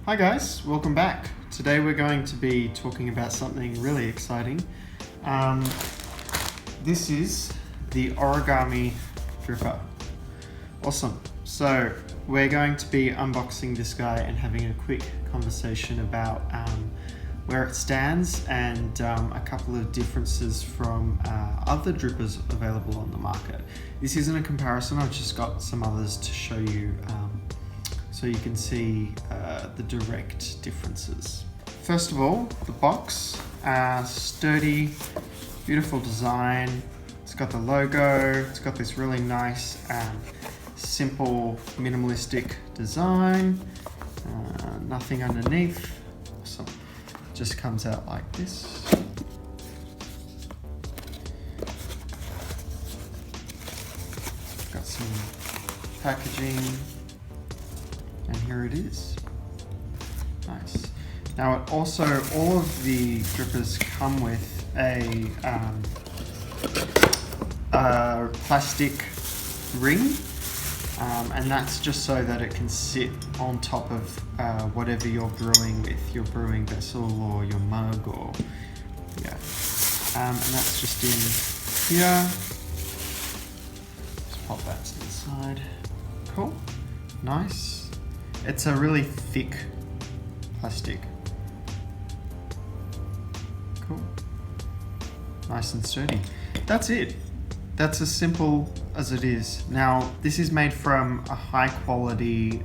Hi guys, welcome back. Today we're going to be talking about something really exciting. This is the Origami Dripper. Awesome. So we're going to be unboxing this guy and having a quick conversation about where it stands and a couple of differences from other drippers available on the market. This isn't a comparison, I've just got some others to show you so you can see the direct differences. First of all, the box, sturdy, beautiful design. It's got the logo, it's got this really nice, simple, minimalistic design, nothing underneath. Awesome. Just comes out like this. Got some packaging. And here it is. Nice. Now it also, all of the drippers come with a plastic ring, and that's just so that it can sit on top of whatever you're brewing with, your brewing vessel or your mug or, yeah. And that's just in here. Just pop that to the side. Cool, nice. It's a really thick plastic. Cool. Nice and sturdy. That's it. That's as simple as it is. Now, this is made from a high quality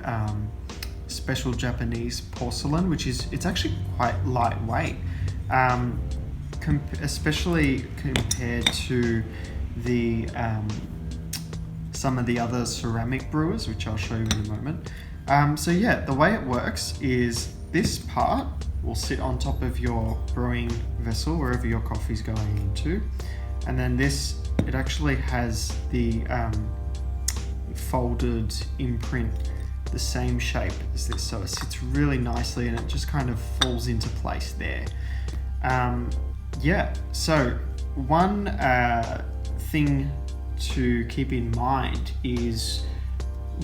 special Japanese porcelain, it's actually quite lightweight, especially compared to the some of the other ceramic brewers, which I'll show you in a moment. So yeah, the way it works is this part will sit on top of your brewing vessel, wherever your coffee's going into. And then this, it actually has the folded imprint, the same shape as this. So it sits really nicely and it just kind of falls into place there. Yeah, so one thing to keep in mind is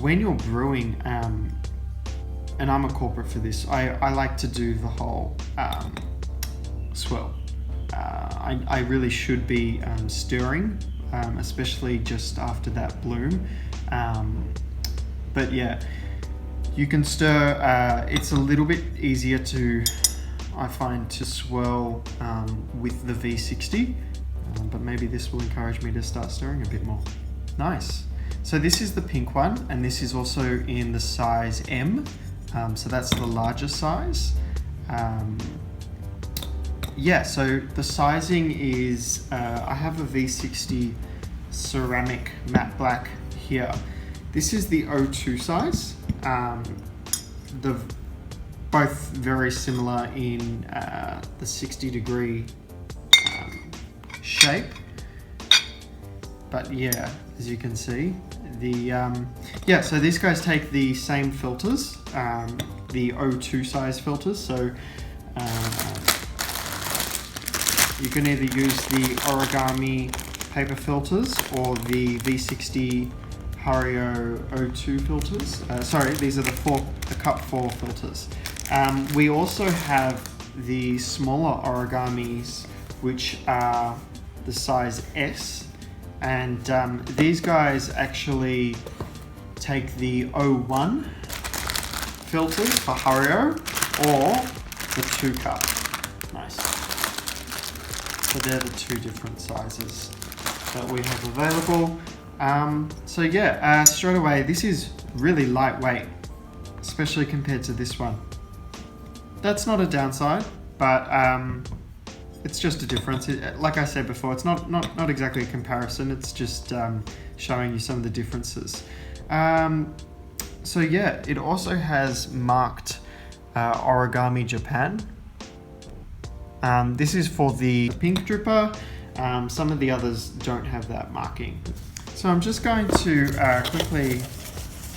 when you're brewing, and I'm a corporate for this, I like to do the whole swirl. I really should be stirring, especially just after that bloom. But yeah, you can stir. It's a little bit easier I find, to swirl with the V60, but maybe this will encourage me to start stirring a bit more. Nice. So this is the pink one, and this is also in the size M. So that's the larger size. Yeah, so the sizing is, I have a V60 ceramic matte black here. This is the O2 size. Both very similar in the 60-degree shape. But yeah, as you can see, yeah, so these guys take the same filters, the O2 size filters. So you can either use the Origami paper filters or the V60 Hario O2 filters. Sorry, these are the Cup 4 filters. We also have the smaller Origamis, which are the size S. And these guys actually take the O1 filters for Hario or the 2 cup. Nice. So they're the two different sizes that we have available. So yeah, straight away, this is really lightweight, especially compared to this one. That's not a downside, but it's just a difference. Like I said before, it's not exactly a comparison. It's just showing you some of the differences. So yeah, it also has marked Origami Japan. This is for the pink dripper. Some of the others don't have that marking. So I'm just going to quickly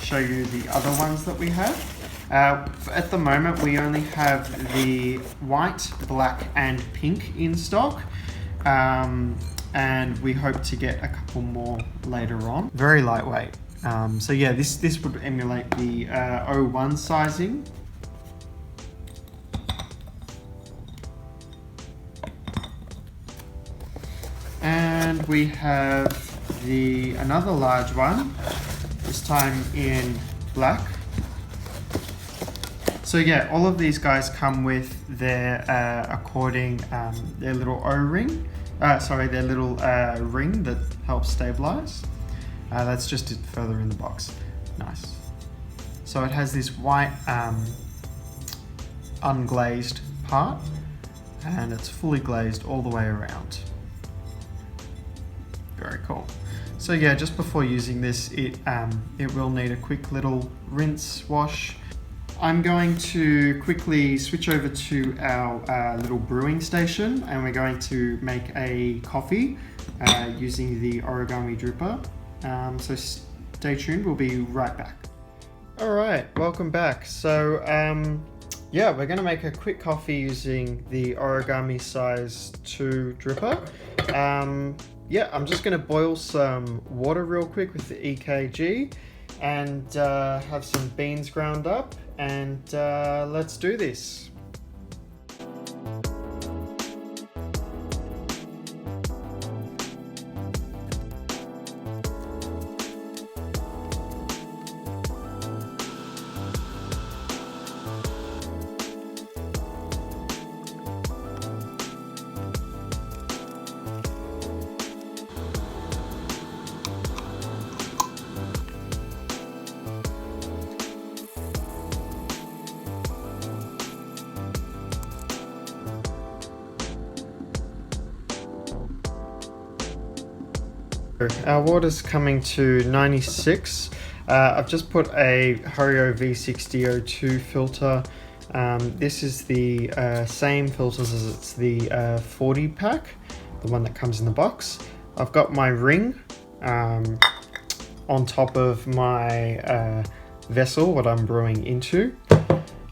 show you the other ones that we have. At the moment, we only have the white, black, and pink in stock, and we hope to get a couple more later on. Very lightweight. So yeah, this would emulate the 01 sizing. we have another large one, this time in black. So yeah, all of these guys come with their their little O-ring, their little ring that helps stabilize. That's just further in the box. Nice. So it has this white unglazed part, and it's fully glazed all the way around. Very cool. So yeah, just before using this, it will need a quick little rinse wash. I'm going to quickly switch over to our little brewing station, and we're going to make a coffee using the Origami Dripper. So stay tuned, we'll be right back. All right, welcome back. So yeah, we're gonna make a quick coffee using the Origami size 2 dripper. Yeah, I'm just gonna boil some water real quick with the EKG and have some beans ground up, and let's do this. Our water's coming to 96. I've just put a Hario V60 02 filter. This is the same filters as it's the 40 pack, the one that comes in the box. I've got my ring on top of my vessel, what I'm brewing into.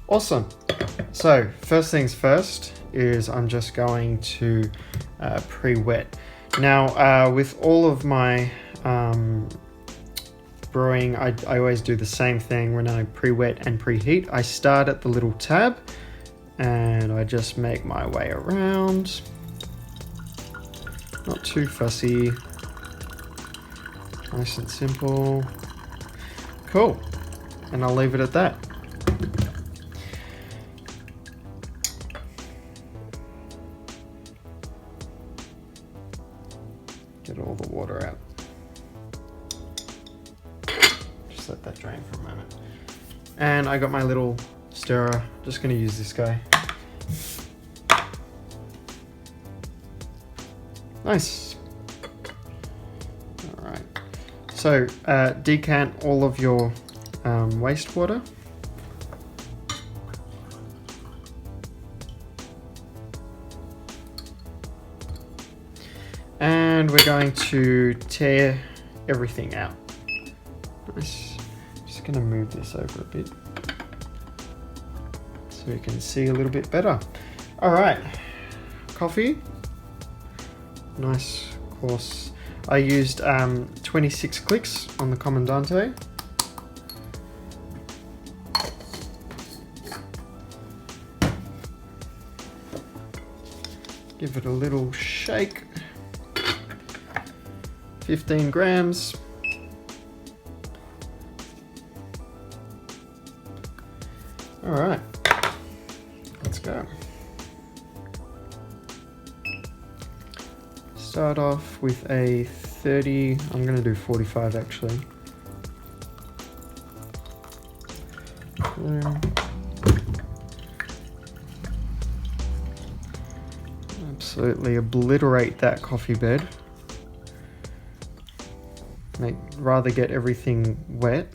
Awesome. So first things first is I'm just going to pre-wet. Now, with all of my brewing, I always do the same thing when I pre-wet and preheat. I start at the little tab and I just make my way around. Not too fussy. Nice and simple. Cool. And I'll leave it at that. Get all the water out. Just let that drain for a moment. And I got my little stirrer. Just going to use this guy. Nice. All right. So decant all of your wastewater. And we're going to tear everything out. Nice. Just going to move this over a bit so we can see a little bit better. All right, coffee. Nice course. I used 26 clicks on the Comandante. Give it a little shake. 15 grams. All right, let's go. Start off with a 30, I'm gonna do 45 actually. Absolutely obliterate that coffee bed. Rather get everything wet.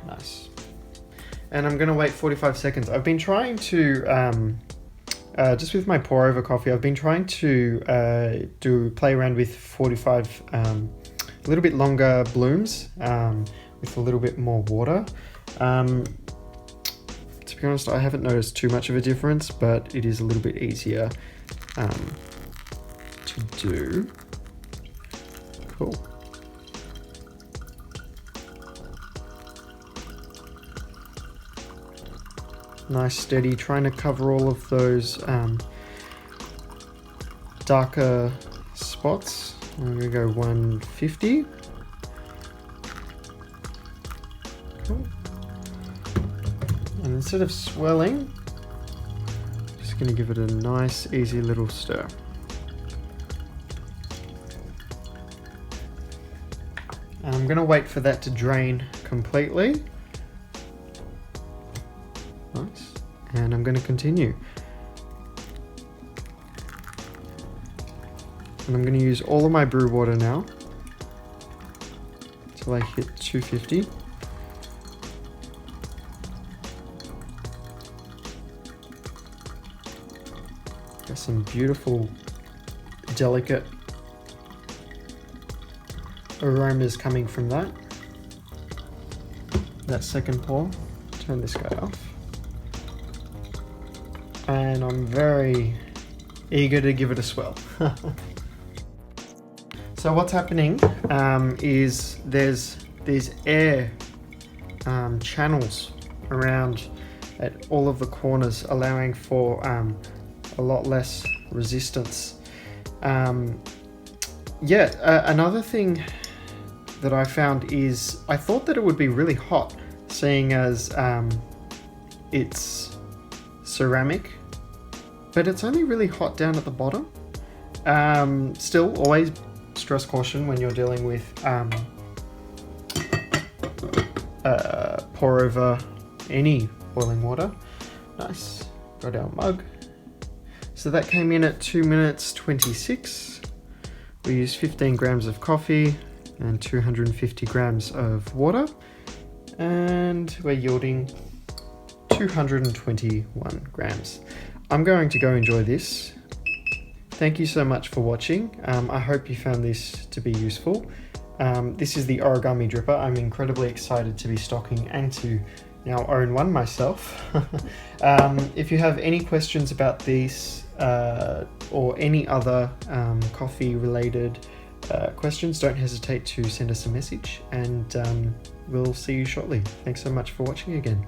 Nice. And I'm gonna wait 45 seconds. I've been trying to, just with my pour over coffee, I've been trying to play around with 45, a little bit longer blooms with a little bit more water. To be honest, I haven't noticed too much of a difference, but it is a little bit easier to do. Cool. Nice steady, trying to cover all of those darker spots. I'm gonna go 150. Cool. And instead of swirling, just gonna give it a nice, easy little stir. And I'm gonna wait for that to drain completely. Nice. And I'm gonna continue. And I'm going to use all of my brew water now until I hit 250. Got some beautiful, delicate aromas coming from that. That second pour, turn this guy off. And I'm very eager to give it a swirl. So what's happening is there's these air channels around at all of the corners, allowing for a lot less resistance. Another thing that I found is I thought that it would be really hot, seeing as it's ceramic, but it's only really hot down at the bottom. Still, always stress caution when you're dealing with pour over any boiling water. Nice. Got our mug. So that came in at 2 minutes 26. We used 15 grams of coffee and 250 grams of water, and we're yielding 221 grams. I'm going to go enjoy this. Thank you so much for watching. I hope you found this to be useful. This is the Origami Dripper. I'm incredibly excited to be stocking and to now own one myself. If you have any questions about these or any other coffee related questions, don't hesitate to send us a message, and we'll see you shortly. Thanks so much for watching again.